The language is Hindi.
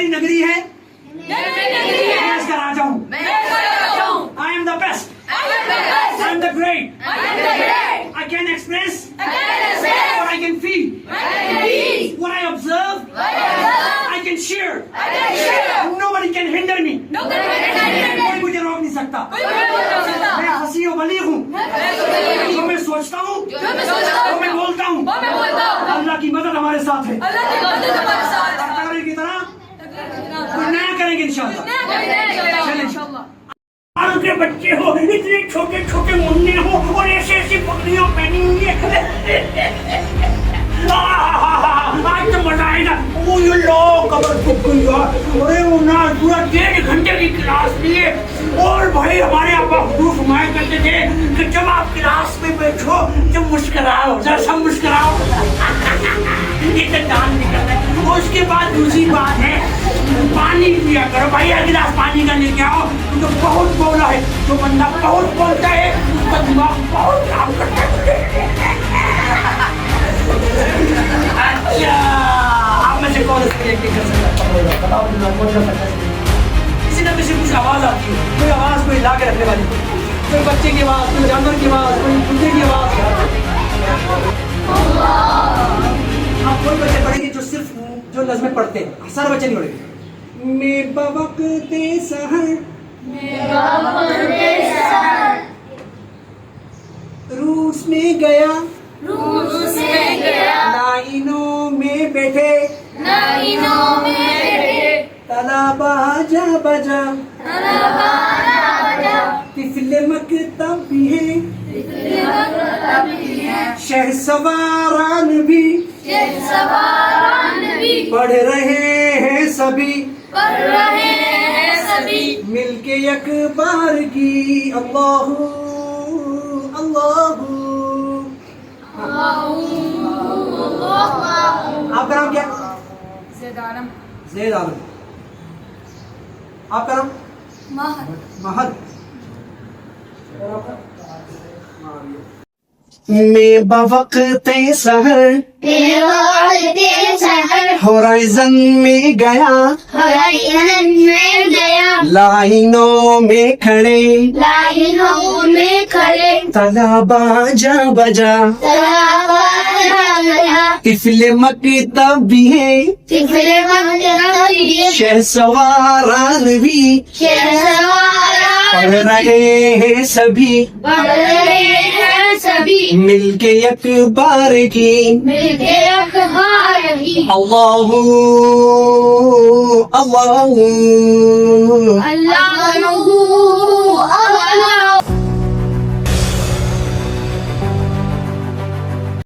मेरी नगरी है, मैं इसका राजा हूँ। I am the best. I am the great. I can express what I can feel. What I observe, I can share. Nobody can hinder me. कोई मुझे रोक नहीं सकता। मैं हंसी और बलीग हूँ। जो मैं सोचता हूँ, जो मैं बोलता हूँ, अल्लाह की मदद हमारे साथ है। की तरह कोई नया करेंगे इंशाअल्लाह। आलू के बच्चे हो, इतने छोटे छोटे मुन्ने हो और ऐसे ऐसी पगड़ियां पहनी हुई है। आज तो मजा आएगा। ओ ये लो कबर टूट गई यार। अरे वो ना पूरा 1.5 घंटे की क्लास लिए और भाई हमारे अब्बा हुजूर फरमाया करते थे कि जब आप क्लास में बैठो जब मुस्कुराओ, जरा सब मुस्कुराओ। ये तो डांस निकलता है। और उसके बाद दूसरी बात है पानी पिया करो भाई, एक गिलास पानी का लेके आओ। तो बहुत बोला है, जो बंदा बहुत बोलता है उसका दिमाग बहुत काम करता है। अच्छा आप में से कौन एक्टिंग कर सकता है? बताओ कौन कर सकता है? किसी ना किसी कुछ आवाज आती है, कोई आवाज कोई ला के रखने वाली, कोई बच्चे की आवाज, कोई जानवर की आवाज, कोई कुत्ते की आवाज। आप कोई बच्चे पढ़ेंगे जो सिर्फ जो नज़्में पढ़ते हैं, सारे बच्चे नहीं पढ़ेंगे। मैं बवक़्ते सहर रूस में गया, लाइनों में बैठे, तलाबा जा बजा, तिफले मकतब भी है, शहसवारान भी पढ़ रहे हैं सभी, मिलके अखबार की अल्लाहू अल्लाहू। आपका नाम क्या? ज़ैद आलम। ज़ैद आलम। आपका नाम? महद। मैं बवक़्ते सहर होराइज़न में गया, लाइनों में खड़े, तलाबा जा बजा, तिफले मकतब भी है, शहसवारान भी पढ़ रहे हैं सभी, मिलके अखबार की अल्लाहू अल्लाहू।